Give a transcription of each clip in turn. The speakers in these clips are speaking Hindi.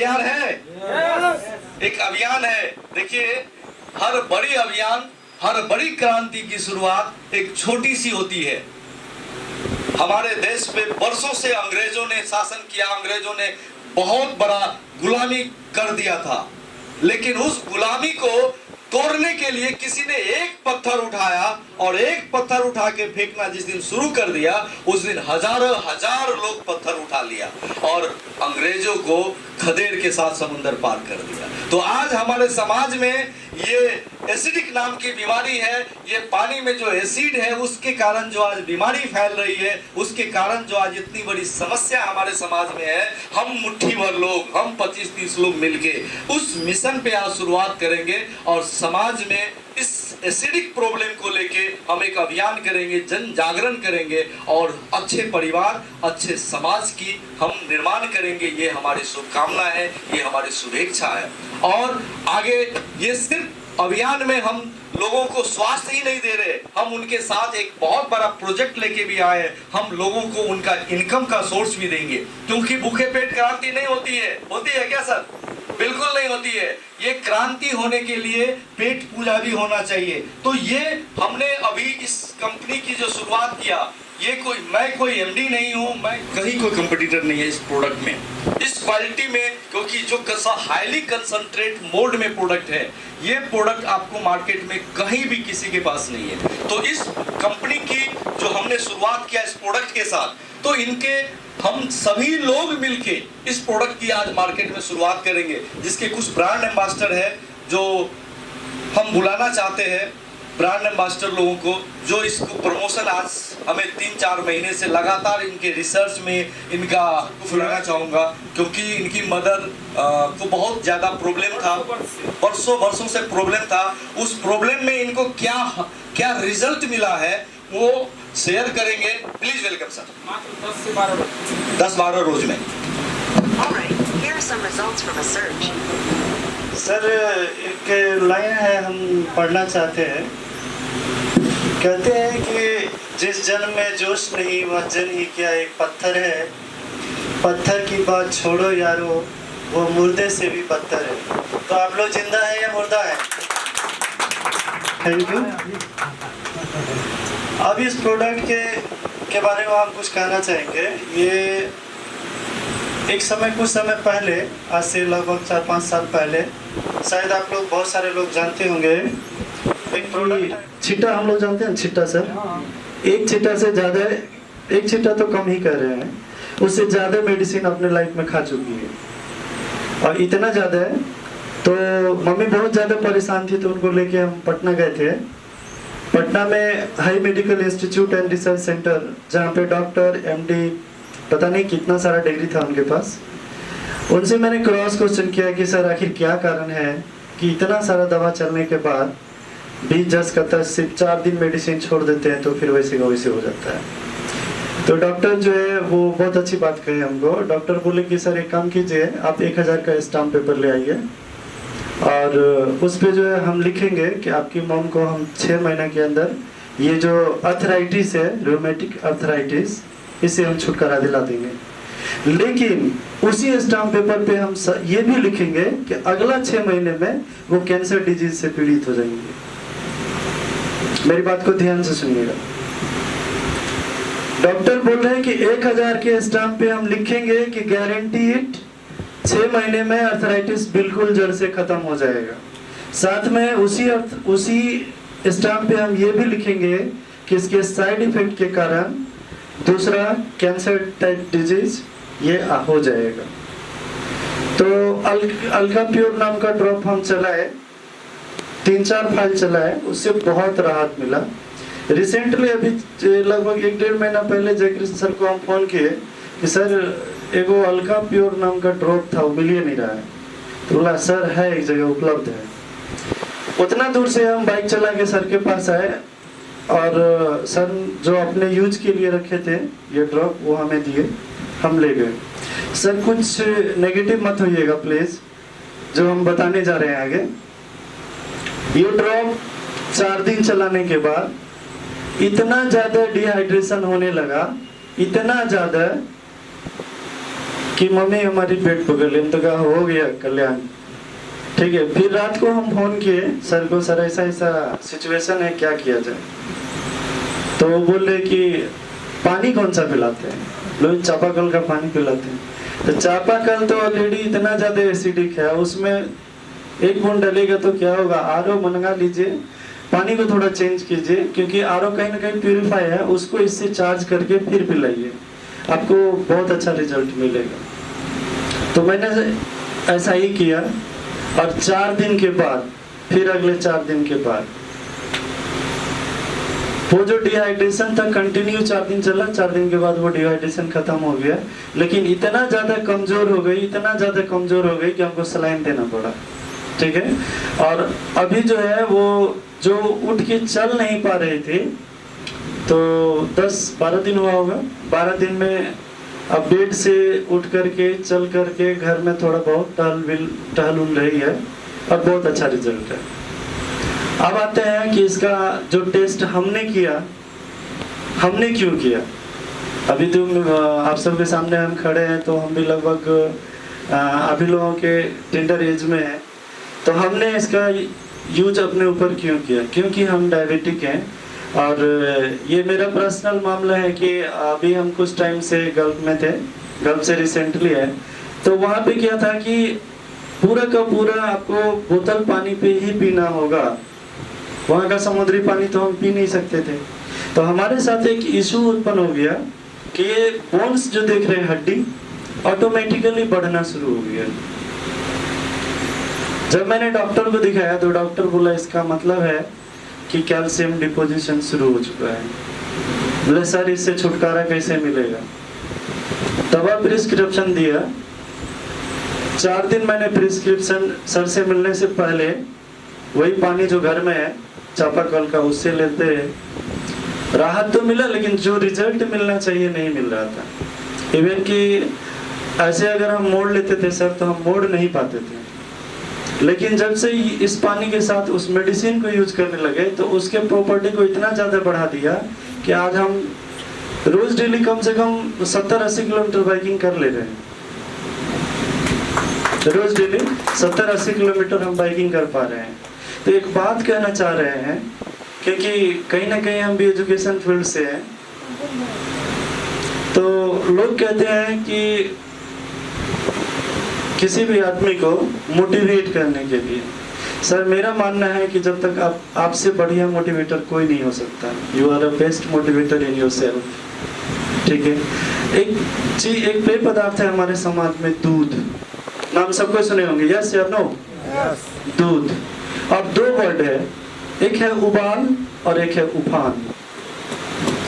तैयार है? एक अभियान है। देखिए, हर बड़ी अभियान, हर बड़ी क्रांति की शुरुआत एक छोटी सी होती है। हमारे देश पे वर्षों से अंग्रेजों ने शासन किया, अंग्रेजों ने बहुत बड़ा गुलामी कर दिया था, लेकिन उस गुलामी को तोड़ने के लिए किसी ने एक पत्थर उठाया, और एक पत्थर उठा के फेंकना जिस दिन शुरू कर दिया, उस दिन हजारों हजार लोग पत्थर उठा लिया और अंग्रेजों को खदेड़ के साथ समुद्र पार कर दिया। तो आज हमारे समाज में ये एसिडिक नाम की बीमारी है। ये पानी में जो एसिड है उसके कारण जो आज बीमारी फैल रही है, उसके कारण जो आज इतनी बड़ी समस्या हमारे समाज में है, हम मुट्ठी भर लोग, हम 25-30 लोग मिलके उस मिशन पे आज शुरुआत करेंगे और समाज में इस एसिडिक प्रॉब्लम को लेके हम एक अभियान करेंगे, जन जागरण करेंगे और अच्छे परिवार, अच्छे समाज की हम निर्माण करेंगे। ये हमारी शुभकामना है, ये हमारी शुभेच्छा है। और आगे ये सिर्फ अभियान में हम लोगों को स्वास्थ्य ही नहीं दे रहे, हम उनके साथ एक बहुत बड़ा प्रोजेक्ट लेके भी आए। हम लोगों को उनका इनकम का सोर्स भी देंगे, क्योंकि भूखे पेट क्रांति नहीं होती है। होती है क्या सर? बिल्कुल नहीं होती है। ये क्रांति होने के लिए पेट पूजा भी होना चाहिए। तो ये हमने अभी इस कंपनी की जो शुरुआत किया, ये मैं कोई एमडी नहीं हूँ, मैं कहीं कोई कंपटीटर नहीं है इस प्रोडक्ट में, इस क्वालिटी में, क्योंकि जो हाईली कंसंट्रेट मोड में प्रोडक्ट है, ये प्रोडक्ट आपको मार्केट में कहीं भी किसी के पास नहीं है। तो इस कंपनी की जो हमने शुरुआत किया इस प्रोडक्ट के साथ, तो इनके हम सभी लोग मिलके इस प्रोडक्ट की आज मार्केट में शुरुआत करेंगे, जिसके कुछ ब्रांड एम्बेसडर है जो हम बुलाना चाहते हैं। ब्रांड एम्बेसडर लोगों को जो इसको प्रमोशन आज हमें 3-4 महीने से लगातार इनके रिसर्च में इनका बुलाना चाहूँगा, क्योंकि इनकी मदर को बहुत ज़्यादा प्रॉब्लम था, वर्षों से प्रॉब्लम था। उस प्रॉब्लम में इनको क्या रिजल्ट मिला है वो शेयर करेंगे। Please welcome sir. 10-12 रोज में। सर एक लाइन है, हम पढ़ना चाहते हैं। कहते हैं कि जिस जन में जोश नहीं वह जन ही क्या एक पत्थर है, पत्थर की बात छोड़ो यारो वो मुर्दे से भी पत्थर है। तो आप लोग जिंदा है या मुर्दा है? Thank you. अब इस प्रोडक्ट के बारे में हम कुछ कहना चाहेंगे। ये कुछ समय पहले, आज से लगभग 4-5 साल पहले, शायद आप लोग बहुत सारे लोग जानते होंगे, एक प्रोडक्ट छिट्टा, हम लोग जानते हैं छिट्टा सर। एक छिट्टा से ज़्यादा, एक छिट्टा तो कम ही कर रहे हैं, उससे ज़्यादा मेडिसिन अपने लाइफ में खा चुकी है। और इतना ज़्यादा है तो मम्मी बहुत ज़्यादा परेशान थी, तो उनको लेके हम पटना गए थे। पटना में high medical institute and research centre, जहाँ पे डॉक्टर, एमडी, पता नहीं कितना सारा डिग्री था उनके पास। उनसे मैंने क्रॉस क्वेश्चन किया कि सर आखिर क्या कारण है कि इतना सारा दवा चलने के बाद भी जस का सिर्फ 4 दिन मेडिसिन छोड़ देते हैं तो फिर वैसे का वैसे हो जाता है। तो डॉक्टर जो है वो बहुत अच्छी बात कही हमको। डॉक्टर बोले कि सर एक काम कीजिए, आप 1000 का स्टाम्प पेपर ले आइए और उस पे जो है हम लिखेंगे कि आपकी मॉम को हम 6 महीने के अंदर ये जो अर्थराइटिस है, रोमेटिक अर्थराइटिस, इसे हम छुटकारा दिला देंगे। लेकिन उसी स्टाम्प पेपर पे हम ये भी लिखेंगे कि अगला 6 महीने में वो कैंसर डिजीज से पीड़ित हो जाएंगे। मेरी बात को ध्यान से सुनिएगा। डॉक्टर बोल रहे हैं कि 1000 के स्टाम्प पे हम लिखेंगे कि गारंटीड 6 महीने में अर्थराइटिस बिल्कुल जड़ से खत्म हो जाएगा। साथ में उसी स्टाम्प पे हम ये भी लिखेंगे कि इसके साइड इफेक्ट के कारण दूसरा कैंसर टाइप डिजीज ये हो जाएगा। तो अल्का प्योर नाम का ड्रॉप हम चलाए, 3-4 फाइल चलाए, उससे बहुत राहत मिला। रिसेंटली अभी लगभग 1-1.5 महीना पहले जयकृष्ण सर को हम फोन किए कि सर एगो अल्का प्योर नाम का ड्रॉप था, वो मिल ही नहीं रहा है। तो बोला सर है, एक जगह उपलब्ध है। उतना दूर से हम बाइक चला के सर के पास आए और सर जो अपने यूज के लिए रखे थे ये ड्रॉप वो हमें दिए, हम ले गए। सर कुछ नेगेटिव मत होइएगा प्लीज, जो हम बताने जा रहे हैं आगे। ये ड्रॉप 4 दिन चलाने के बाद इतना ज्यादा डिहाइड्रेशन होने लगा, इतना ज्यादा कि मम्मी हमारी पेट पकड़ ली। हम तो कहा हो गया कल्याण, ठीक है। फिर रात को हम फोन किए सर को, सर ऐसा ऐसा सिचुएशन है, क्या किया जाए। तो वो बोल रहे कि पानी कौन सा पिलाते हैं, लोग चापाकल का पानी पिलाते हैं। तो चापाकल तो ऑलरेडी इतना ज्यादा एसिडिक है, उसमें एक बूंद डलेगा तो क्या होगा। आरओ मंगा लीजिए, पानी को थोड़ा चेंज कीजिए, क्योंकि आरओ कहीं ना कहीं प्यूरिफाई है, उसको इससे चार्ज करके फिर पिलाइए, आपको बहुत अच्छा रिजल्ट मिलेगा। तो मैंने ऐसा ही किया, और 4 दिन के बाद, फिर अगले 4 दिन के बाद वो जो डिहाइड्रेशन था कंटिन्यू 4 दिन चला। 4 दिन के बाद वो डिहाइड्रेशन खत्म हो गया, लेकिन इतना ज्यादा कमजोर हो गई, इतना ज्यादा कमजोर हो गई कि हमको सलाइन देना पड़ा, ठीक है। और अभी जो है वो जो उठ के चल नहीं पा रहे थे, तो 10-12 दिन हुआ होगा। 12 दिन में अब बेड से उठ करके चल करके घर में थोड़ा बहुत टहल रही है, और बहुत अच्छा रिजल्ट है। अब आते हैं कि इसका जो टेस्ट हमने किया, हमने क्यों किया। अभी तो आप सबके सामने हम खड़े हैं, तो हम भी लगभग अभी लोगों के टेंडर एज में है। तो हमने इसका यूज अपने ऊपर क्यों किया, क्योंकि हम डायबिटिक हैं। और ये मेरा पर्सनल मामला है कि अभी हम कुछ टाइम से गल्फ में थे, गल्फ से रिसेंटली है। तो वहाँ पे क्या था कि पूरा का पूरा आपको बोतल पानी पे ही पीना होगा, वहाँ का समुद्री पानी तो हम पी नहीं सकते थे। तो हमारे साथ एक इशू उत्पन्न हो गया कि ये बोन्स जो देख रहे हैं, हड्डी ऑटोमेटिकली बढ़ना शुरू हो गया। जब मैंने डॉक्टर को दिखाया तो डॉक्टर बोला इसका मतलब है कि कैल्शियम डिपोजिशन शुरू हो चुका है। बोले सर इससे छुटकारा कैसे मिलेगा। दवा प्रिस्क्रिप्शन दिया। 4 दिन मैंने प्रिस्क्रिप्शन सर से मिलने से पहले वही पानी जो घर में है चापाकल का, उससे लेते राहत तो मिला, लेकिन जो रिजल्ट मिलना चाहिए नहीं मिल रहा था। इवन कि ऐसे अगर हम मोड़ लेते थे सर, तो हम मोड़ नहीं पाते थे। लेकिन जब से इस पानी के साथ उस मेडिसिन को यूज करने लगे, तो उसके प्रॉपर्टी को इतना ज्यादा बढ़ा दिया कि आज हम रोज डेली कम से कम 70-80 किलोमीटर बाइकिंग कर ले रहे हैं। रोज डेली 70-80 किलोमीटर हम बाइकिंग कर पा रहे हैं। तो एक बात कहना चाह रहे हैं, क्योंकि कहीं ना कहीं हम भी एजुकेशन फील्ड से हैं, तो लोग कहते हैं कि किसी भी आदमी को मोटिवेट करने के लिए, सर मेरा मानना है कि जब तक आपसे बढ़िया मोटिवेटर कोई नहीं हो सकता। You are a best motivator in yourself, ठीक है। एक पेय पदार्थ है हमारे समाज में, दूध। नाम सबको सुने होंगे, यस या नो? दूध। अब 2 वर्ड है, एक है उबाल और एक है उफान।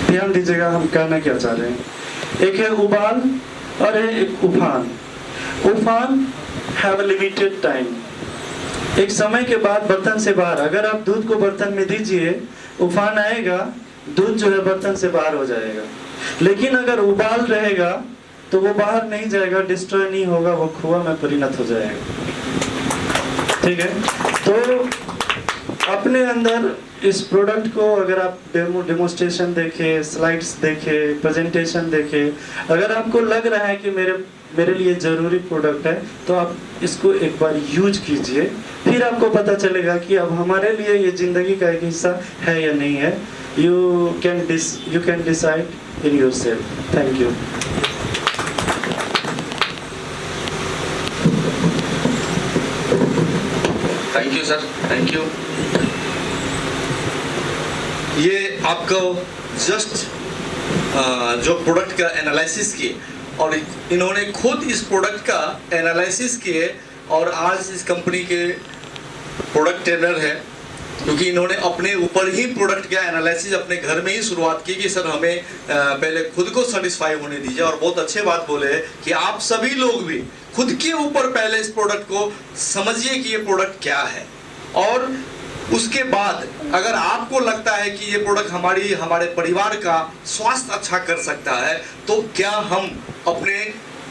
ध्यान दीजिएगा हम कहना क्या चाह रहे हैं। एक है उबाल और एक उफान। उफान हैव अ लिमिटेड टाइम, एक समय के बाद बर्तन से बाहर। अगर आप दूध को बर्तन में दीजिए, उफान आएगा, दूध जो है बर्तन से बाहर हो जाएगा। लेकिन अगर उबाल रहेगा तो वो बाहर नहीं जाएगा, डिस्ट्रॉय नहीं होगा, वो खोआ में परिणत हो जाएगा, ठीक है। तो अपने अंदर इस प्रोडक्ट को अगर आप डेमोस्ट्रेशन देखें, स्लाइड्स देखें, प्रेजेंटेशन देखें, अगर आपको लग रहा है कि मेरे लिए ज़रूरी प्रोडक्ट है, तो आप इसको एक बार यूज कीजिए, फिर आपको पता चलेगा कि अब हमारे लिए ये ज़िंदगी का एक हिस्सा है या नहीं है। You can decide in yourself. Thank you. Thank you sir, thank you. ये आपको जस्ट जो प्रोडक्ट का एनालिसिस किए, और इन्होंने खुद इस प्रोडक्ट का एनालिसिस किए, और आज इस कंपनी के प्रोडक्ट ट्रेनर है, क्योंकि इन्होंने अपने ऊपर ही प्रोडक्ट का एनालिसिस अपने घर में ही शुरुआत की कि सर हमें पहले खुद को सेटिस्फाई होने दीजिए। और बहुत अच्छे बात बोले कि आप सभी लोग भी खुद के ऊपर पहले इस प्रोडक्ट को समझिए कि ये प्रोडक्ट क्या है, और उसके बाद अगर आपको लगता है कि ये प्रोडक्ट हमारे परिवार का स्वास्थ्य अच्छा कर सकता है, तो क्या हम अपने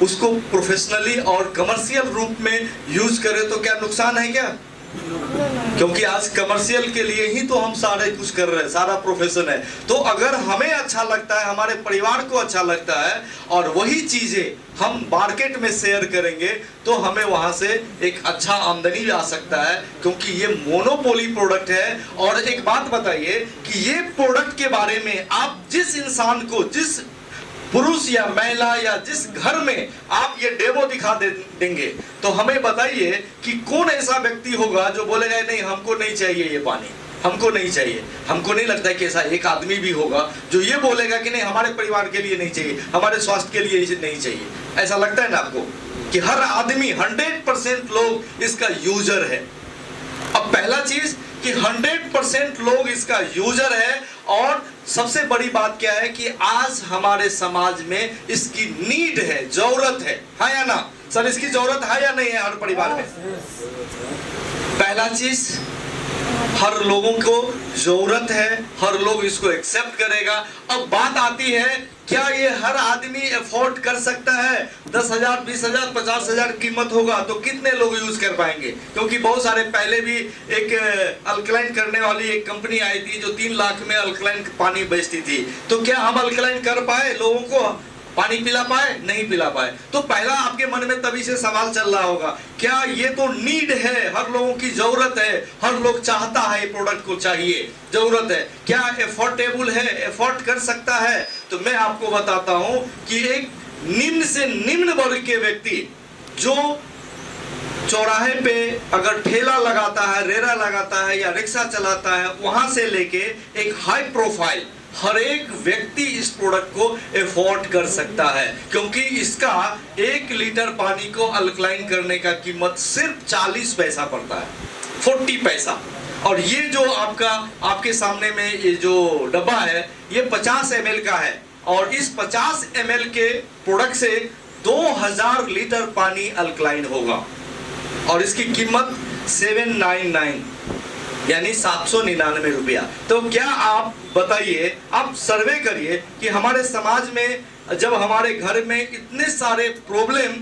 उसको प्रोफेशनली और कमर्शियल रूप में यूज करें तो क्या नुकसान है क्या? क्योंकि आज कमर्शियल के लिए ही तो हम सारे कुछ कर रहे हैं, सारा प्रोफेशन है। तो अगर हमें अच्छा लगता है, हमारे परिवार को अच्छा लगता है और वही चीजें हम मार्केट में शेयर करेंगे तो हमें वहां से एक अच्छा आमदनी भी आ सकता है, क्योंकि ये मोनोपोली प्रोडक्ट है। और एक बात बताइए कि ये प्रोडक्ट के बारे में आप जिस इंसान को, जिस पुरुष या महिला या जिस घर में आप ये डेमो दिखा देंगे तो हमें बताइए कि कौन ऐसा व्यक्ति होगा जो बोलेगा नहीं हमको नहीं चाहिए ये पानी, हमको नहीं चाहिए। हमको नहीं लगता है कि ऐसा एक आदमी भी होगा जो ये बोलेगा कि नहीं हमारे परिवार के लिए नहीं चाहिए, हमारे स्वास्थ्य के लिए नहीं चाहिए। ऐसा लगता है ना आपको कि हर आदमी 100% लोग इसका यूजर है। अब पहला चीज कि 100% लोग इसका यूजर है, और सबसे बड़ी बात क्या है कि आज हमारे समाज में इसकी नीड है, जरूरत है या ना सर? इसकी जरूरत है या नहीं है हर परिवार में? पहला चीज हर लोगों को जरूरत है, हर लोग इसको एक्सेप्ट करेगा। अब बात आती है क्या ये हर आदमी अफोर्ड कर सकता है? 10,000, 20,000, 50,000 कीमत होगा तो कितने लोग यूज कर पाएंगे? क्योंकि बहुत सारे पहले भी एक अल्कलाइन करने वाली एक कंपनी आई थी जो 3 लाख में अल्कलाइन पानी बेचती थी। तो क्या हम अल्कलाइन कर पाए, लोगों को पानी पिला पाए? नहीं पिला पाए। तो पहला आपके मन में तभी से सवाल चल रहा होगा, क्या ये तो नीड है, हर लोगों की जरूरत है, हर लोग चाहता है ये प्रोडक्ट को चाहिए, जरूरत है, क्या एफोर्डेबल है, एफोर्ड कर सकता है? तो मैं आपको बताता हूं कि एक निम्न से निम्न वर्ग के व्यक्ति जो चौराहे पे अगर ठेला लगाता है, रेरा लगाता है या रिक्शा चलाता है, वहां से लेके एक हाई प्रोफाइल हर एक व्यक्ति इस प्रोडक्ट को एफोर्ड कर सकता है, क्योंकि इसका 1 लीटर पानी को अल्कलाइन करने का कीमत सिर्फ 40 पैसा पड़ता है, 40 पैसा। और ये जो आपके सामने में ये जो डब्बा है ये 50 ml का है, और इस 50 ml के प्रोडक्ट से 2000 लीटर पानी अल्कलाइन होगा, और इसकी कीमत 799 यानी 799 रुपया। तो क्या आप बताइए, आप सर्वे करिए कि हमारे समाज में जब हमारे घर में इतने सारे प्रॉब्लम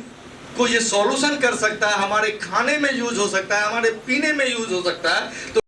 को ये सॉल्यूशन कर सकता है, हमारे खाने में यूज हो सकता है, हमारे पीने में यूज हो सकता है, तो